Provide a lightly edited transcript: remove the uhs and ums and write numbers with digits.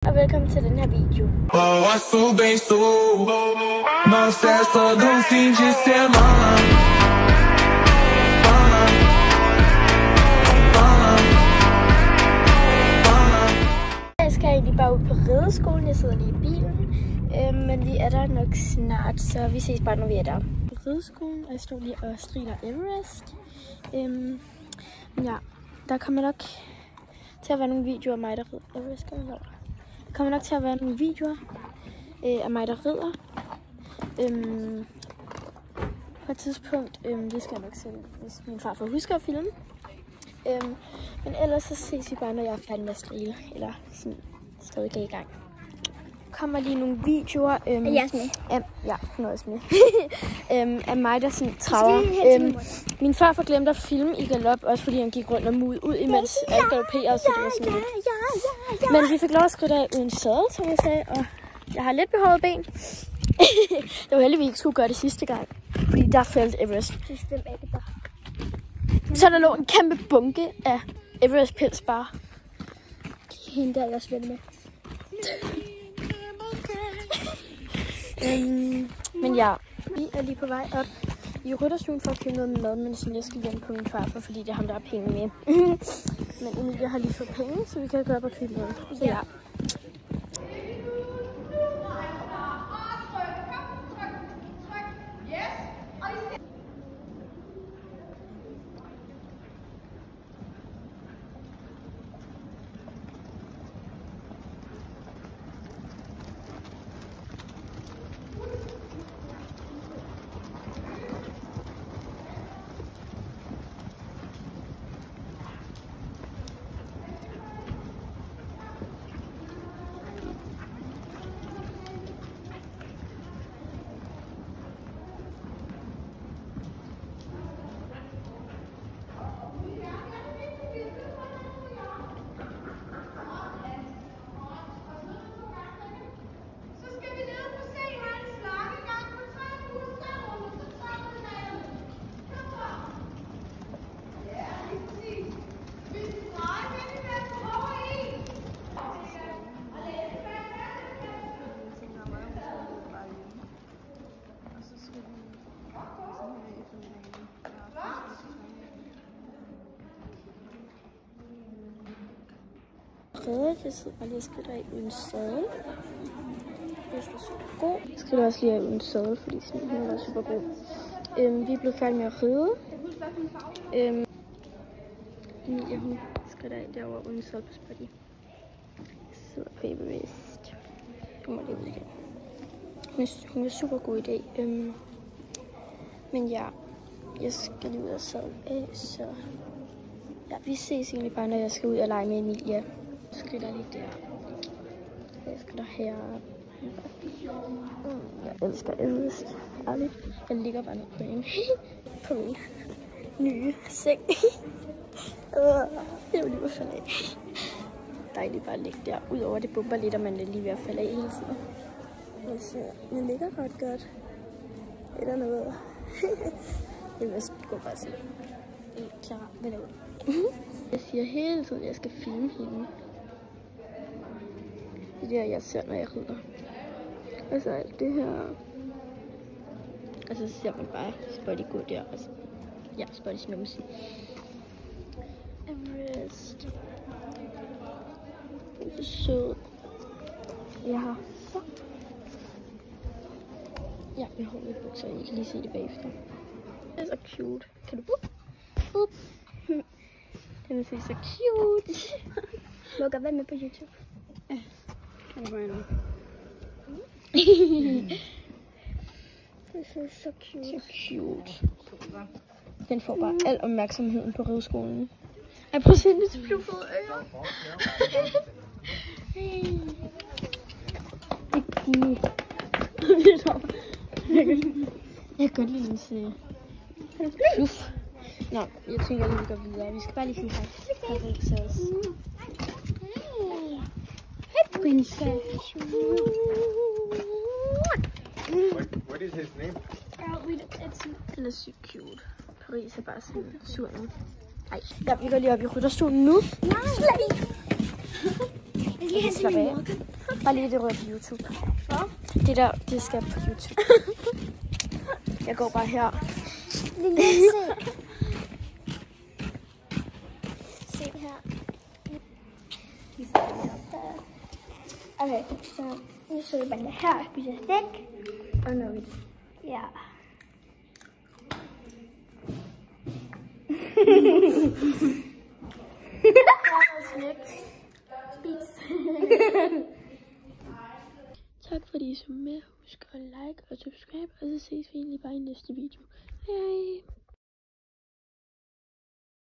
Og velkommen til den her video. Jeg skal egentlig bare ud på rideskolen. Jeg sidder lige i bilen. Men vi er der nok snart, så vi ses bare, når vi er der. Rideskolen, og jeg står lige og striler Everest. Ja, der kommer nok til at være nogle videoer af mig, der rider. Everest skal jeg. Der kommer nok til at være nogle videoer af mig, der rider. På et tidspunkt, det skal jeg nok se, hvis min far får huske at filme. Men ellers så ses vi bare, når jeg er færdig med at strile, eller sådan stadig i gang. Kommer lige nogle videoer ja, hun er også med. Af mig, der sådan traver. Min far får glemt at filme i galop, også fordi han gik rundt og mudede ud, imens alt galopperede, så det var sådan lidt. Men vi fik lov at skride af uden sadel, som jeg sagde, og jeg har lidt behåret ben. Det var heldigvis, vi ikke skulle gøre det sidste gang, fordi der faldt Everest. Så der lå en kæmpe bunke af Everest pels bare. Hende der, jeg også med. Men ja, vi er lige på vej op i rytterstuen for at købe noget mad, men sådan jeg skal hjem på min farfar, fordi det er ham, der har penge med. Men Emilie har lige fået penge, så vi kan gå op og købe noget. Så ja. Jeg sidder bare lige og skrider af uden sadel. Det er super god. Jeg skrider også lige af uden sadel, fordi hun er super god. Vi er blevet færdige med at ride. Emilie, hun skrider af derovre uden sadel på spotty. Jeg sidder på Everest. Hun må lige ud igen. Hun er super god i dag. Men ja, jeg skal lige ud og sadle af, så ja, vi ses egentlig bare, når jeg skal ud og lege med Emilie. Jeg skrider lige der. Jeg skrider her. Jeg elsker Everest. Ærligt. Jeg ligger bare ned på hende. På min nye seng. Jeg vil lige være falde af. Dejligt bare at ligge der. Udover det bomber lidt, og man er lige ved at falde af hele tiden. Altså, jeg ligger ret godt. Eller noget. Jeg vil gå bare sådan. Klar, hvad laver du? Jeg siger hele tiden, at jeg skal filme hende. Det er der, jeg ser, når jeg rider. Altså alt det her. Og så ser man bare Spotty gå der. Altså, ja, Spotty med musik. Everest. Det er så sød. Jeg har så. Ja, jeg har lidt bukser. I kan lige se det bagefter. Det er så cute. Kan du bup? Den er så cute. Må jeg godt være med på YouTube? Ja. Kan du bare nu? Det er så cute. Så cute. Den får bare al opmærksomheden på rideskolen. Ej, prøv at se den til flyvefede ører. Jeg kan godt lide hendes fluff. Nå, jeg tænker lige, vi går videre. Vi skal bare lige sige hej. Hej, princess. What is his name? It's so cute. Paris er bare sådan sur nu. Ej, ja, vi går lige op i rytterstolen nu. Nej! lige hente min mor. Bare lige det rører på YouTube. Hvad? Det der, det skal på YouTube. Jeg går bare her. Lille, se her. Okay, så nu sidder vi bare her og spiser stik. Og noget. Ja. Tak fordi I så med. Husk at like og subscribe, og så ses vi egentlig bare i næste video. Hej!